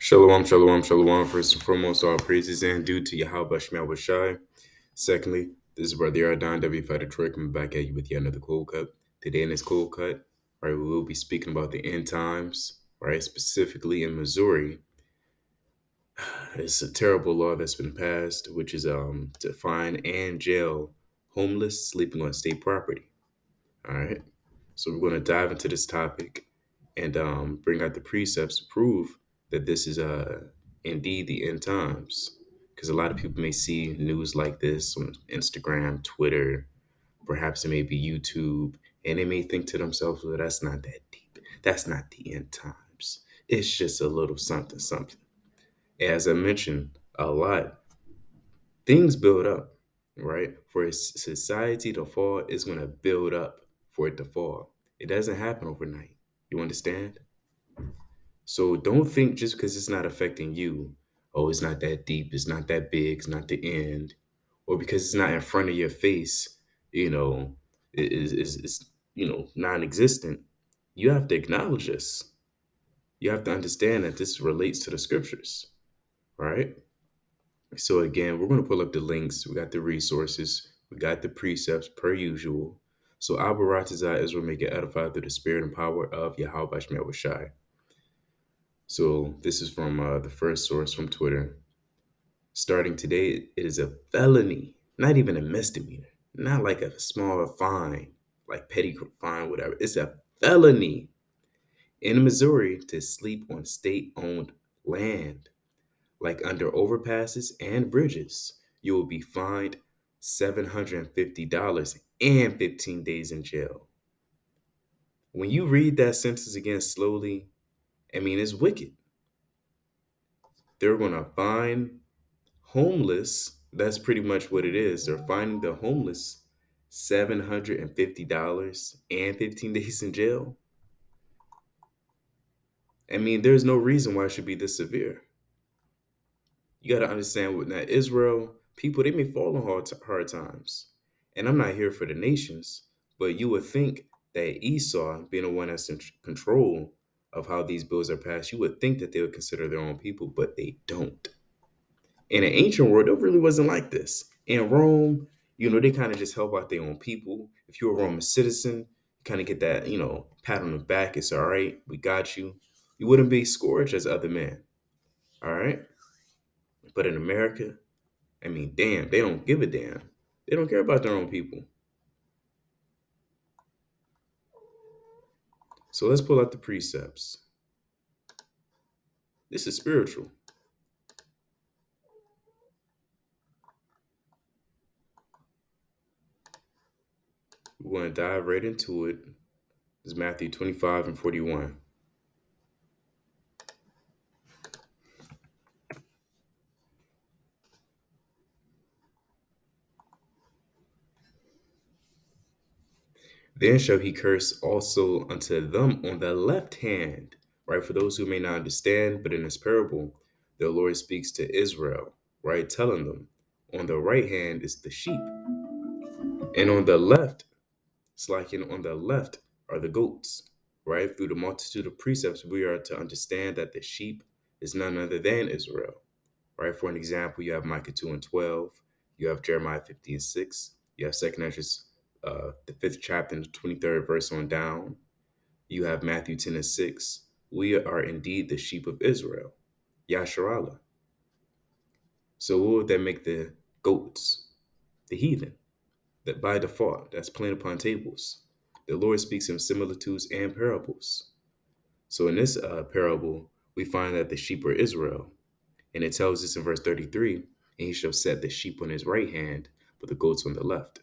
Shalom, shalom, shalom. First and foremost, all praises and due to Yahweh Shemel Shai. Secondly, this is Brother Yardan W. Fighter Troy coming back at you with yet another cold cut. Today in this cold cut, right, we will be speaking about the end times, right, specifically in Missouri. It's a terrible law that's been passed, which is to fine and jail homeless sleeping on state property. All right. So we're going to dive into this topic and bring out the precepts to prove that this is indeed the end times. Because a lot of people may see news like this on Instagram, Twitter, perhaps it may be YouTube, and they may think to themselves, well, that's not that deep. That's not the end times. It's just a little something, something. As I mentioned a lot, things build up, right? For a society to fall, it's going to build up for it to fall. It doesn't happen overnight. You understand? So don't think just because it's not affecting you, oh, it's not that deep, it's not that big, it's not the end, or because it's not in front of your face, you know, is non-existent. You have to acknowledge this. You have to understand that this relates to the scriptures, right? So again, we're going to pull up the links. We got the resources. We got the precepts per usual. So Albaratazar Israel may get edified through the spirit and power of Yahweh Shemel Shai. So this is from the first source from Twitter. Starting today, it is a felony, not even a misdemeanor, not like a small fine, like petty fine, whatever. It's a felony in Missouri to sleep on state-owned land, like under overpasses and bridges. You will be fined $750 and 15 days in jail. When you read that sentence again slowly, I mean, it's wicked. They're going to fine homeless. That's pretty much what it is. They're fining the homeless $750 and 15 days in jail. I mean, there's no reason why it should be this severe. You got to understand what now Israel people, they may fall on hard times, and I'm not here for the nations, but you would think that Esau, being the one that's in control of how these bills are passed, you would think that they would consider their own people, but they don't. In an ancient world, it really wasn't like this. In Rome, they kind of just help out their own people. If you're a Roman citizen, you kind of get that, pat on the back. It's all right. We got you. You wouldn't be scourged as other men. All right. But in America, I mean, damn, they don't give a damn. They don't care about their own people. So let's pull out the precepts. This is spiritual. We're going to dive right into it. This is Matthew 25 and 41. Then shall he curse also unto them on the left hand. Right? For those who may not understand, but in this parable, the Lord speaks to Israel, right? Telling them, on the right hand is the sheep, and on the left, it's like on the left are the goats, right? Through the multitude of precepts, we are to understand that the sheep is none other than Israel, right? For an example, you have Micah 2 and 12, you have Jeremiah 50 and 6, you have Second Ezra's the fifth chapter and the 23rd verse on down. You have Matthew 10 and 6. We are indeed the sheep of Israel, Yasharallah. So what would that make the goats? The heathen, that by default, that's plain upon tables. The Lord speaks in similitudes and parables. So in this parable, we find that the sheep are Israel. And it tells us in verse 33, and he shall set the sheep on his right hand, but the goats on the left.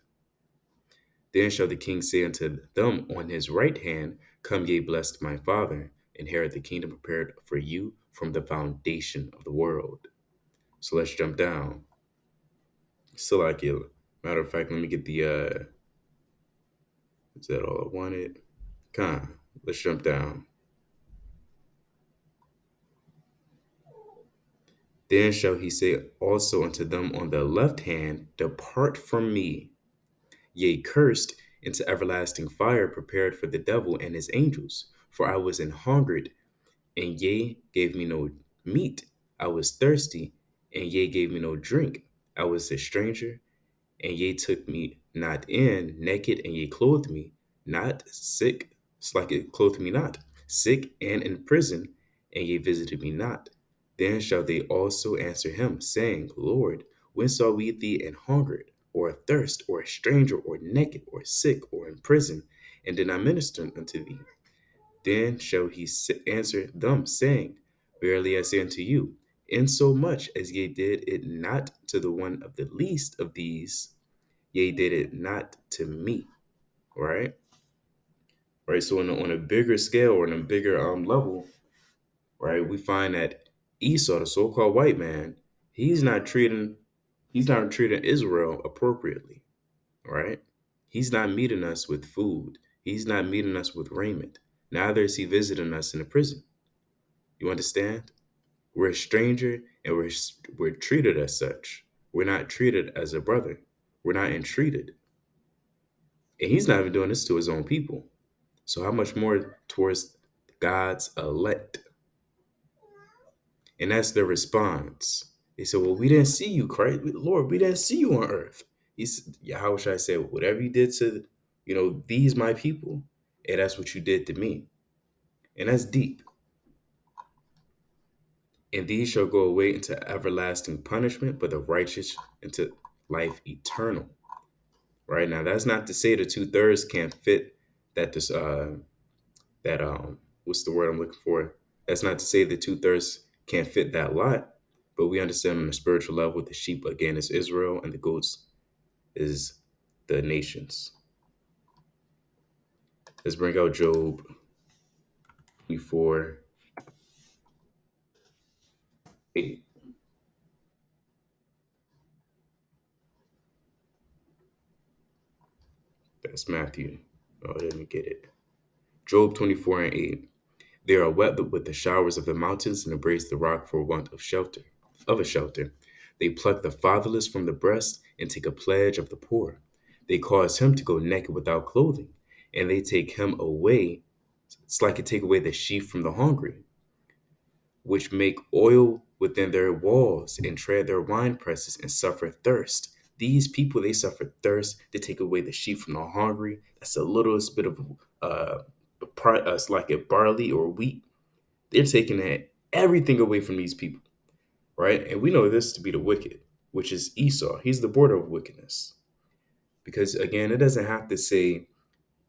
Then shall the king say unto them on his right hand, come ye blessed my father, inherit the kingdom prepared for you from the foundation of the world. So let's jump down. Salakil. Matter of fact, let me get the is that all I wanted? Con. Let's jump down. Then shall he say also unto them on the left hand, depart from me, yea, cursed, into everlasting fire prepared for the devil and his angels. For I was an hungered, and ye gave me no meat, I was thirsty, and ye gave me no drink. I was a stranger, and ye took me not in, naked, and ye clothed me not, sick, it's like it clothed me not, sick and in prison, and ye visited me not. Then shall they also answer him, saying, Lord, when saw we thee an hungered, or athirst, or a stranger, or naked, or sick, or in prison, and did not minister unto thee? Then shall he answer them, saying, Verily I say unto you, insomuch as ye did it not to the one of the least of these, ye did it not to me. Right? Right. So on a bigger scale or on a bigger level, right, we find that Esau, the so-called white man, he's not treating he's not treating Israel appropriately. Right? He's not meeting us with food. He's not meeting us with raiment. Neither is he visiting us in a prison. You understand? We're a stranger and we're treated as such. We're not treated as a brother. We're not entreated. And he's not even doing this to his own people. So how much more towards God's elect? And that's their response. They said, Well, we didn't see you, Christ. Lord, we didn't see you on earth. He said, yeah, how should I say, whatever you did to, these my people, and that's what you did to me. And that's deep. And these shall go away into everlasting punishment, but the righteous into life eternal. Right now, that's not to say the 2/3 can't fit that this that what's the word I'm looking for? That's not to say the 2/3 can't fit that lot, but we understand on a spiritual level, the sheep again is Israel, and the goats is the nations. Let's bring out Job 24:8. That's Matthew. Oh, let me get it. Job 24:8. They are wet with the showers of the mountains and embrace the rock for want of shelter. Of a shelter, they pluck the fatherless from the breast and take a pledge of the poor. They cause him to go naked without clothing, and they take him away. It's like to take away the sheep from the hungry, which make oil within their walls and tread their wine presses and suffer thirst. These people, they suffer thirst to take away the sheep from the hungry. That's a little bit of it's like a barley or wheat. They're taking everything away from these people, right? And we know this to be the wicked, which is Esau. He's the border of wickedness. Because again, it doesn't have to say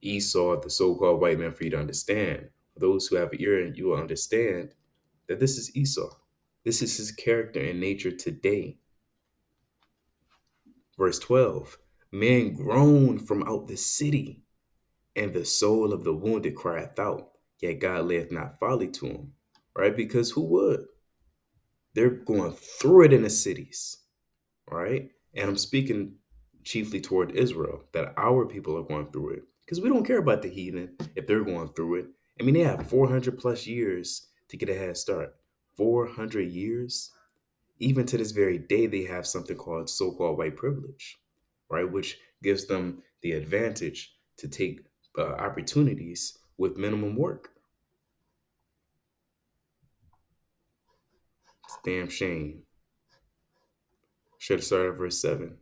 Esau, the so-called white man, for you to understand. For those who have an ear, you will understand that this is Esau. This is his character and nature today. Verse 12, men groan from out the city, and the soul of the wounded crieth out, yet God layeth not folly to him. Right? Because who would? They're going through it in the cities, right? And I'm speaking chiefly toward Israel, that our people are going through it. Because we don't care about the heathen if they're going through it. I mean, they have 400 plus years to get a head start. 400 years? Even to this very day, they have something called so called white privilege, right? Which gives them the advantage to take opportunities with minimum work. It's a damn shame. Should have started at verse 7.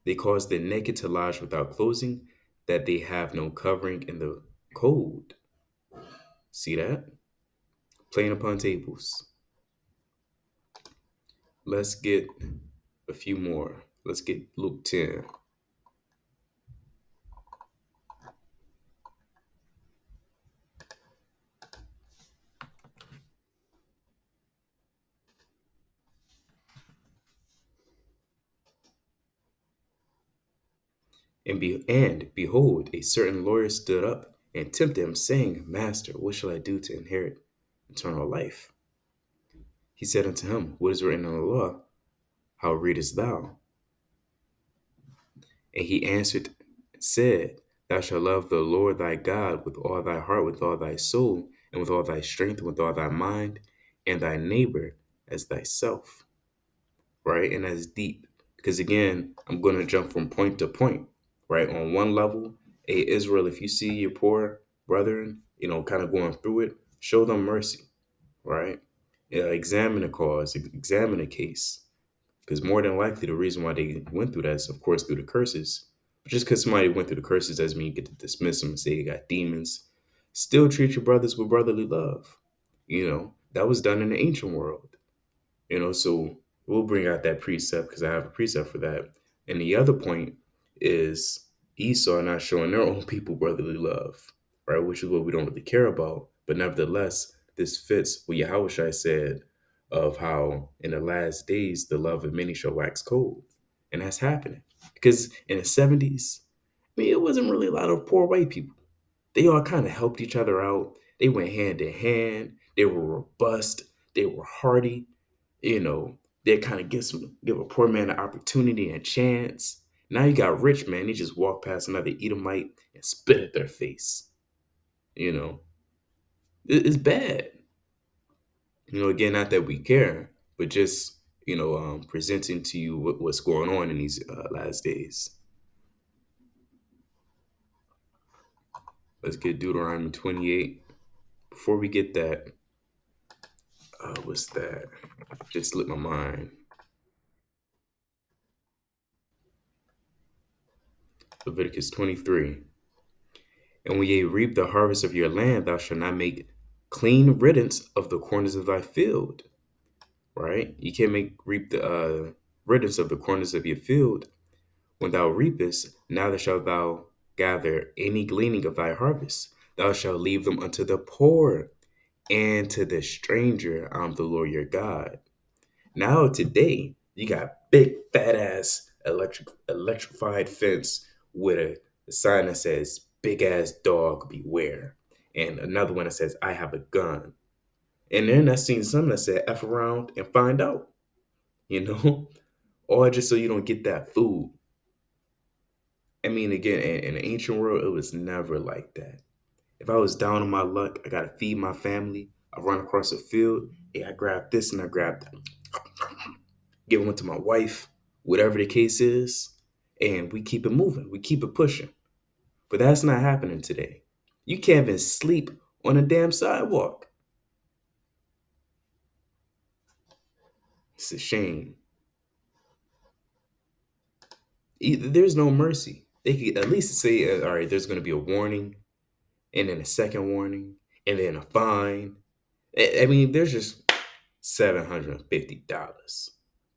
They cause the naked to lodge without clothing, that they have no covering in the cold. See that? Playing upon tables. Let's get a few more. Let's get Luke 10. And behold, a certain lawyer stood up and tempted him, saying, Master, what shall I do to inherit eternal life? He said unto him, What is written in the law? How readest thou? And he answered, said, Thou shalt love the Lord thy God with all thy heart, with all thy soul, and with all thy strength, and with all thy mind, and thy neighbor as thyself. Right? And that's deep. Because again, I'm going to jump from point to point. Right? On one level, hey, Israel, if you see your poor brethren, kind of going through it, show them mercy. Right? examine the cause, examine the case. Because more than likely, the reason why they went through that is, of course, through the curses. But just because somebody went through the curses doesn't mean you get to dismiss them and say you got demons. Still treat your brothers with brotherly love. That was done in the ancient world. So we'll bring out that precept because I have a precept for that. And the other point is Esau not showing their own people brotherly love, right? Which is what we don't really care about. But nevertheless, this fits what Yahushua said of how in the last days the love of many shall wax cold. And that's happening. Because in the 70s, it wasn't really a lot of poor white people. They all kind of helped each other out. They went hand in hand. They were robust. They were hardy. They kind of give a poor man an opportunity and a chance. Now you got rich man, they just walk past another Edomite and spit at their face. You know, it's bad. Again, not that we care, but just presenting to you what's going on in these last days. Let's get Deuteronomy 28. Before we get that, what's that? Just slipped my mind. Leviticus 23. And when ye reap the harvest of your land, thou shalt not make clean riddance of the corners of thy field. Right? You can't reap the riddance of the corners of your field. When thou reapest, neither shalt thou gather any gleaning of thy harvest. Thou shalt leave them unto the poor and to the stranger. I'm the Lord your God. Now today, you got big fat ass electrified fence with a sign that says big ass dog beware. And another one that says I have a gun. And then I seen some that said F around and find out, you know? Or just so you don't get that food. I mean, again, in the ancient world, it was never like that. If I was down on my luck, I gotta feed my family. I run across a field. Yeah, I grab this and I grab that. Give one to my wife, whatever the case is, and we keep it moving. We keep it pushing. But that's not happening today. You can't even sleep on a damn sidewalk. It's a shame. There's no mercy. They could at least say, all right, there's going to be a warning, and then a second warning, and then a fine. I mean, there's just $750,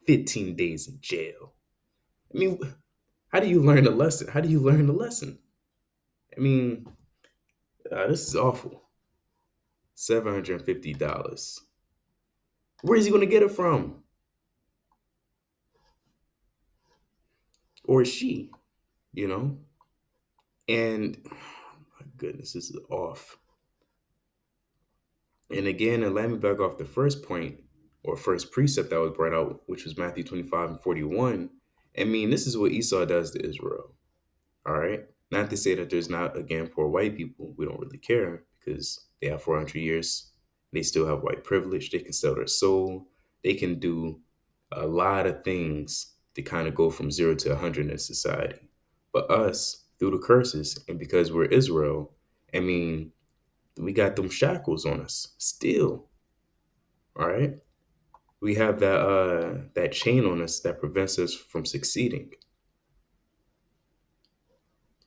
15 days in jail. I mean, how do you learn the lesson? How do you learn the lesson? I mean, this is awful. $750. Where is he going to get it from? Or is she, you know? And oh my goodness, this is off. And again, and let me back off the first point or first precept that was brought out, which was Matthew 25 and 41. I mean, this is what Esau does to Israel. All right. Not to say that there's not, again, poor white people. We don't really care because they have 400 years. They still have white privilege. They can sell their soul. They can do a lot of things to kind of go from 0 to 100 in society. But us, through the curses, and because we're Israel, I mean, we got them shackles on us still. All right. We have that chain on us that prevents us from succeeding.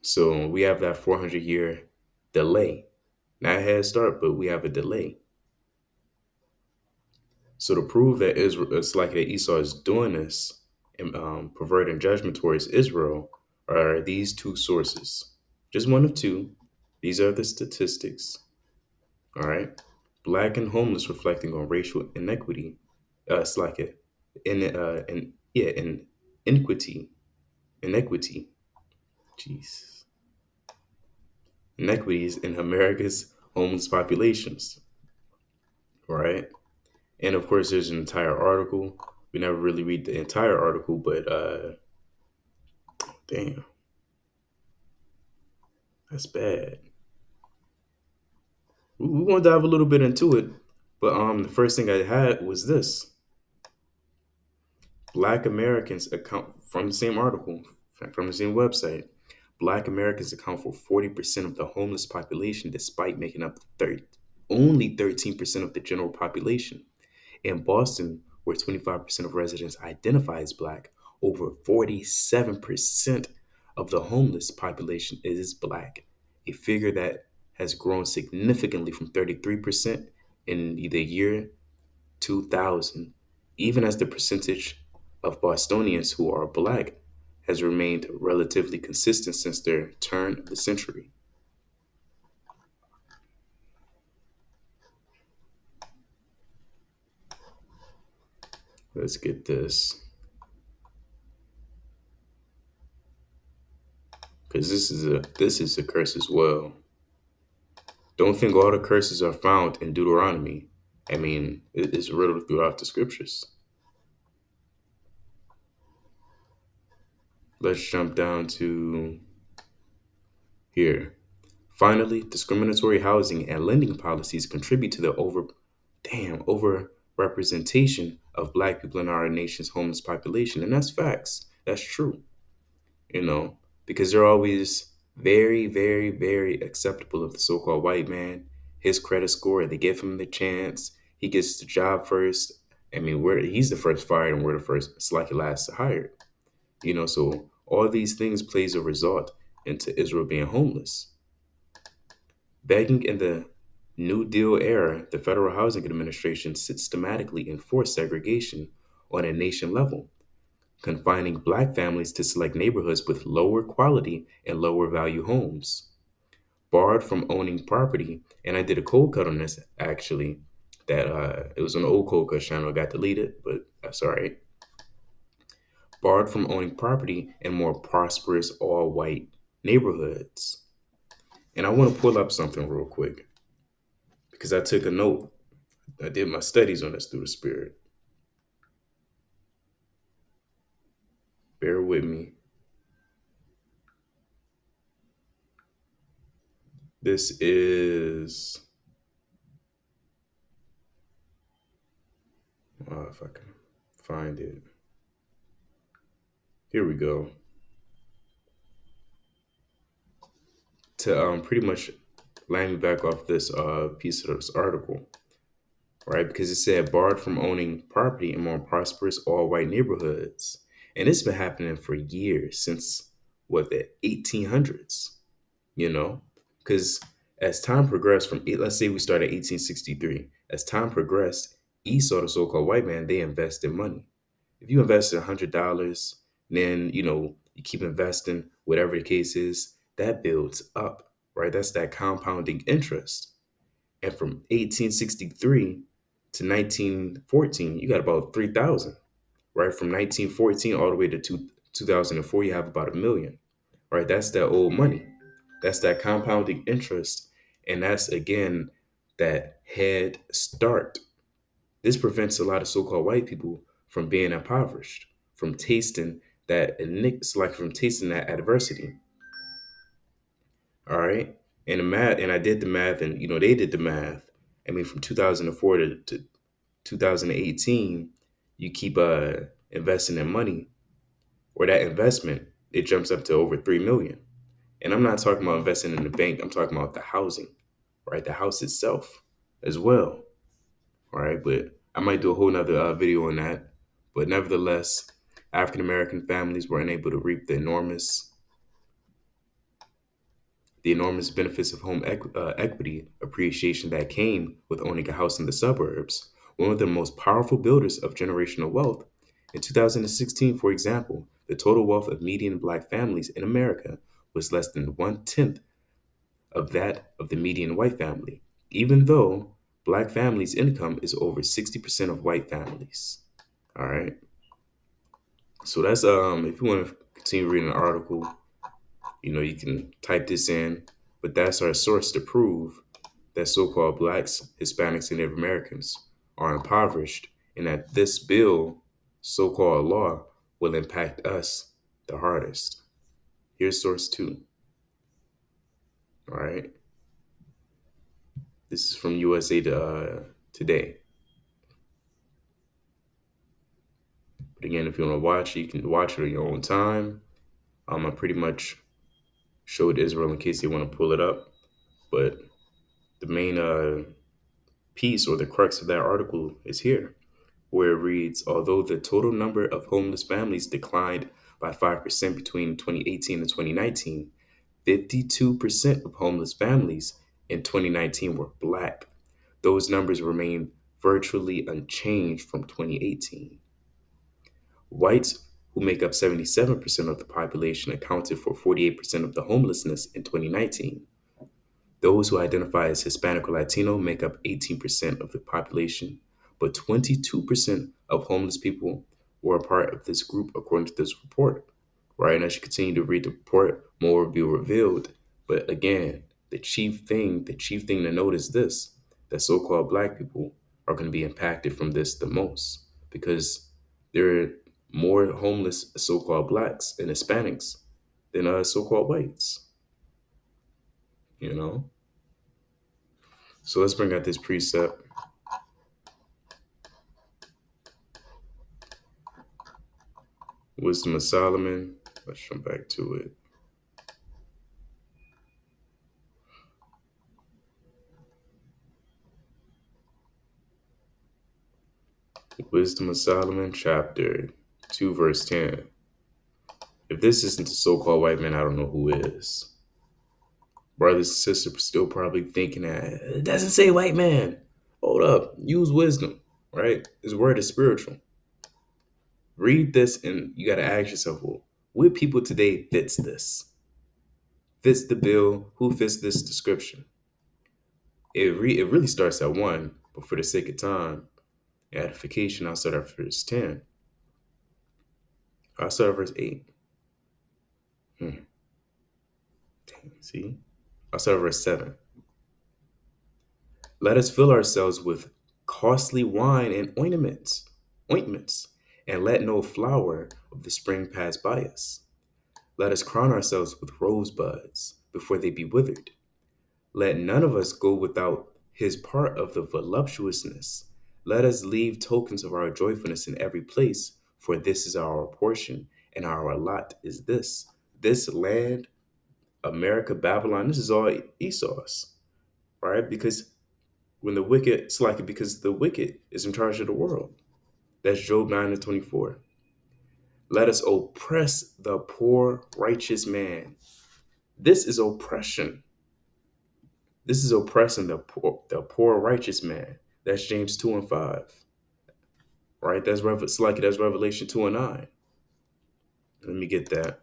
So we have that 400-year delay. Not a head start, but we have a delay. So to prove that Israel, it's like that Esau is doing this and perverting judgment towards Israel, are these two sources. Just one of two. These are the statistics. All right. Black and homeless reflecting on racial inequity. It's like it in inequity. Jeez. Inequities in America's homeless populations. Right. And of course, there's an entire article. We never really read the entire article, but damn, that's bad. We want to dive a little bit into it, but the first thing I had was this: Black Americans account from the same article, from the same website. Black Americans account for 40% of the homeless population, despite making up only 13% of the general population. In Boston, where 25% of residents identify as black, over 47% of the homeless population is black, a figure that has grown significantly from 33% in the year 2000, even as the percentage of Bostonians who are black has remained relatively consistent since their turn of the century. Let's get this, because this is a curse as well. Don't think all the curses are found in Deuteronomy. I mean, it is riddled throughout the scriptures. Let's jump down to here. Finally, discriminatory housing and lending policies contribute to the over representation of black people in our nation's homeless population. And that's facts. That's true, you know, because they're always very, very, very acceptable of the so-called white man, his credit score. They give him the chance. He gets the job first. I mean, he's the first fired and we're the first, it's like the last hired. So all these things plays a result into Israel being homeless. Begging in the New Deal era, the Federal Housing Administration systematically enforced segregation on a nation level, confining black families to select neighborhoods with lower quality and lower value homes. Barred from owning property, and I did a cold cut on this actually. That it was an old cold cut channel, got deleted, but that's all right. Barred from owning property in more prosperous all white neighborhoods. And I want to pull up something real quick because I took a note. I did my studies on this through the spirit. Bear with me. This is, if I can find it. Here we go. To pretty much land me back off this piece of this article, right? Because it said barred from owning property in more prosperous all white neighborhoods. And it's been happening for years, since what, the 1800s, you know? Because as time progressed let's say we started 1863, as time progressed, Esau, the so called white man, they invested money. If you invested $100, then you keep investing, whatever the case is, that builds up, right? That's that compounding interest. And from 1863 to 1914, you got about 3,000, right? From 1914 all the way to 2004, you have about a million, right? That's that old money. That's that compounding interest. And that's, again, that head start. This prevents a lot of so-called white people from being impoverished, from tasting from tasting that adversity. All right. And the math, and I did the math, and they did the math. I mean, from 2004 to 2018, you keep investing in money, or that investment, it jumps up to over 3 million. And I'm not talking about investing in the bank. I'm talking about the housing, right? The house itself as well. All right. But I might do a whole nother video on that. But nevertheless, African American families were unable to reap the enormous benefits of home equity appreciation that came with owning a house in the suburbs. One of the most powerful builders of generational wealth. In 2016, for example, the total wealth of median black families in America was less than one-tenth of that of the median white family, even though black families' income is over 60% of white families. All right. So that's if you want to continue reading the article, you can type this in, but that's our source to prove that so-called blacks, Hispanics, and Native Americans are impoverished, and that this bill, so-called law, will impact us the hardest. Here's source two. All right. This is from USA Today. But again, if you want to watch it, you can watch it on your own time. I pretty much showed Israel in case you want to pull it up. But the main piece or the crux of that article is here. where it reads, although the total number of homeless families declined by 5% between 2018 and 2019, 52% of homeless families in 2019 were Black. Those numbers remain virtually unchanged from 2018. Whites, who make up 77% of the population, accounted for 48% of the homelessness in 2019. Those who identify as Hispanic or Latino make up 18% of the population, but 22% of homeless people were a part of this group, according to this report. Right, and as you continue to read the report, more will be revealed. But again, the chief thing to note is this: that so-called Black people are going to be impacted from this the most because there are more homeless so-called Blacks and Hispanics than so-called whites. You know. So let's bring out this precept. Wisdom of Solomon. Let's jump back to it. Wisdom of Solomon, chapter 2, verse 10. If this isn't the so called white man, I don't know who is. Brothers and sisters still probably thinking that it doesn't say white man. Hold up. Use wisdom, right? His word is spiritual. Read this and you got to ask yourself, well, what people today fits this? Fits the bill? Who fits this description? It really starts at 1, but for the sake of time, edification, I'll start at verse 10. I'll start at verse 8. Hmm. Dang, see? I'll start at verse 7. Let us fill ourselves with costly wine and ointments, and let no flower of the spring pass by us. Let us crown ourselves with rosebuds before they be withered. Let none of us go without his part of the voluptuousness. Let us leave tokens of our joyfulness in every place, for this is our portion, and our lot is this. This land, America, Babylon, this is all Esau's, right? Because when the wicked, it's like because the wicked is in charge of the world. That's Job 9 and 24. Let us oppress the poor righteous man. This is oppression. This is oppressing the poor righteous man. That's James 2 and 5. Right? That's Revelation 2 and 9. Let me get that.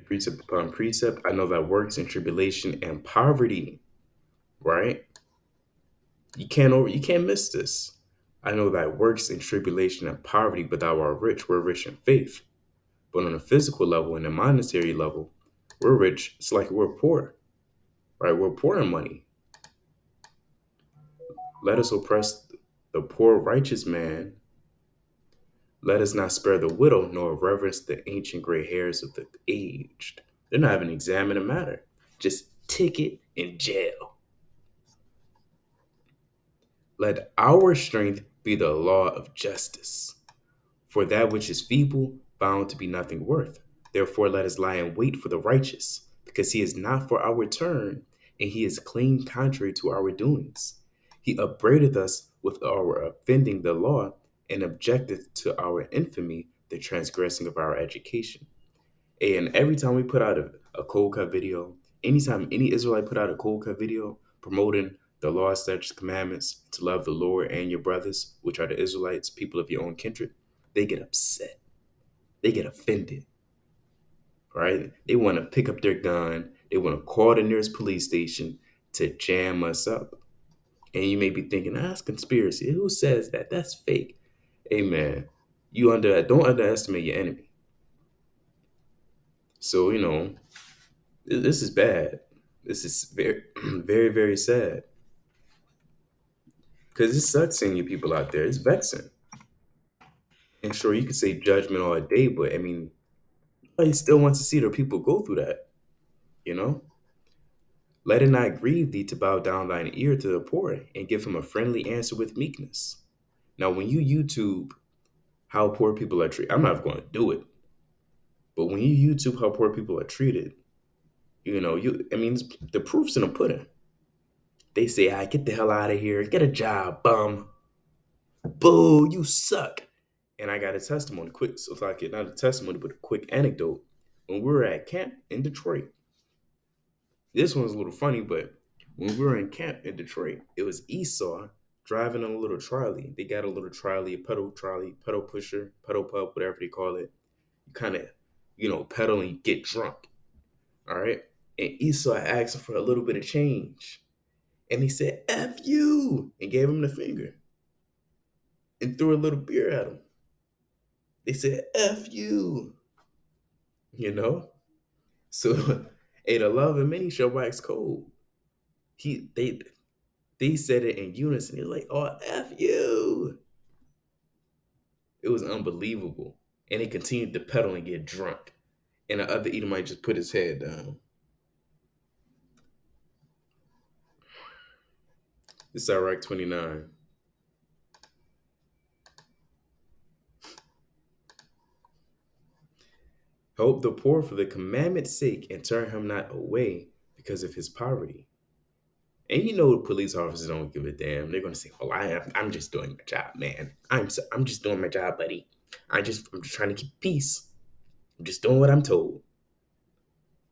Precept upon precept. I know that works in tribulation and poverty, right? You can't miss this. I know that works in tribulation and poverty, but thou art rich. We're rich in faith. But on a physical level and a monetary level, we're rich. It's like we're poor, right? We're poor in money. Let us oppress the poor righteous man. Let us not spare the widow, nor reverence the ancient gray hairs of the aged. They're not even examining a matter. Just ticket in jail. Let our strength be the law of justice. For that which is feeble, found to be nothing worth. Therefore, let us lie in wait for the righteous, because he is not for our turn, and he is clean contrary to our doings. He upbraideth us with our offending the law, and objecteth to our infamy the transgressing of our education. And every time we put out a cold cut video, anytime any Israelite put out a cold cut video promoting the law, statutes, commandments to love the Lord and your brothers, which are the Israelites, people of your own kindred, they get upset. They get offended, right? They want to pick up their gun. They want to call the nearest police station to jam us up. And you may be thinking, that's conspiracy. Who says that? That's fake. Amen. Don't underestimate your enemy. So, this is bad. This is very, very, very sad. Because it sucks seeing you people out there. It's vexing. And sure, you could say judgment all day, but I mean, he still wants to see their people go through that, you know? Let it not grieve thee to bow down thine ear to the poor and give him a friendly answer with meekness. Now, when you YouTube how poor people are treated. I'm not going to do it, but when you YouTube how poor people are treated, I mean, the proof's in the pudding. They say, "I get the hell out of here, get a job, bum, boo, you suck." And I got a testimony, quick, so it's like not a testimony, but a quick anecdote. When we were at camp in Detroit, this one was a little funny, but when we were in camp in Detroit, it was Esau driving on a little trolley. They got a little trolley, pedal pusher, pedal pub, whatever they call it. You kind of, pedal and you get drunk. All right. And Esau asked him for a little bit of change. And he said, F you, and gave him the finger and threw a little beer at him. They said, F you, you know? So, hey, the love and many shall wax cold. He they said it in unison. They're like, oh, F you. It was unbelievable. And he continued to pedal and get drunk. And the other Edomite just put his head down. This is Iraq 29. Help the poor for the commandment's sake and turn him not away because of his poverty. And the police officers don't give a damn. They're gonna say, "Well, I'm just doing my job, man. I'm just doing my job, buddy. I'm just trying to keep peace. I'm just doing what I'm told."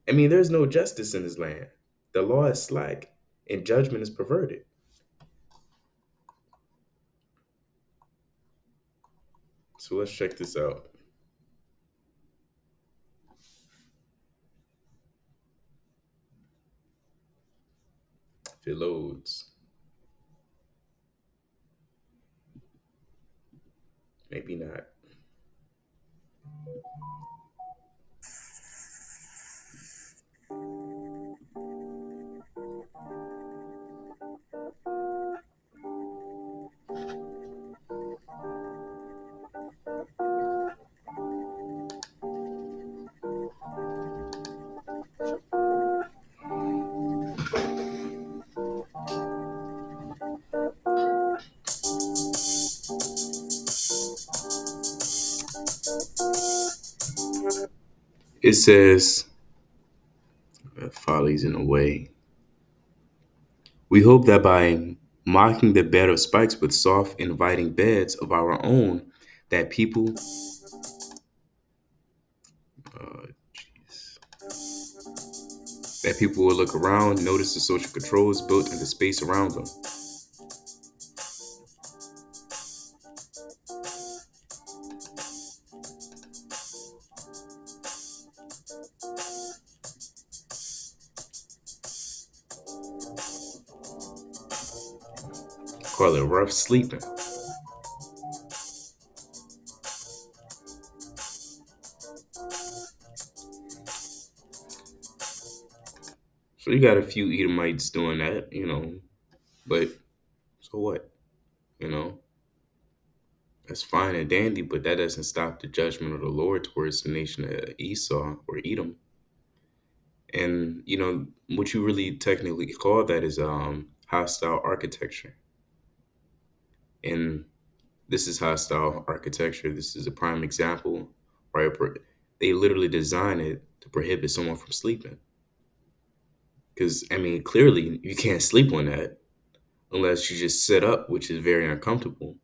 I mean, there's no justice in this land. The law is slack, and judgment is perverted. So let's check this out. If it loads, maybe not. It says, follies in a way. We hope that by mocking the bed of spikes with soft, inviting beds of our own, that people, uh, jeez, that people will look around, notice the social controls built in the space around them. Call it rough sleeping. So you got a few Edomites doing that, but so what? You know, that's fine and dandy, but that doesn't stop the judgment of the Lord towards the nation of Esau or Edom. And what you really technically call that is hostile architecture. And this is hostile architecture. This is a prime example, right? They literally design it to prohibit someone from sleeping. Because I mean, clearly you can't sleep on that unless you just sit up, which is very uncomfortable.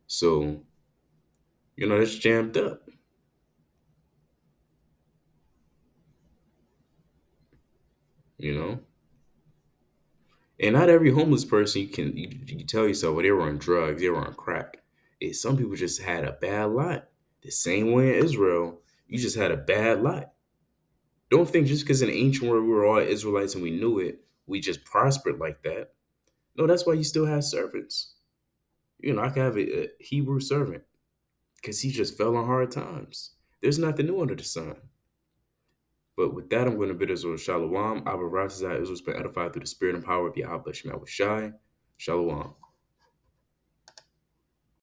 So that's jammed up. You know, and not every homeless person you tell yourself, well, they were on drugs, they were on crack. Some people just had a bad lot. The same way in Israel, you just had a bad lot. Don't think just because in the ancient world we were all Israelites and we knew it, we just prospered like that. No, that's why you still have servants. I could have a Hebrew servant because he just fell on hard times. There's nothing new under the sun. But with that, I'm going to bid Israel Shalom. Abba Ratazah, Israel's been edified through the spirit and power of Yahweh Shemel Shai. Shalom.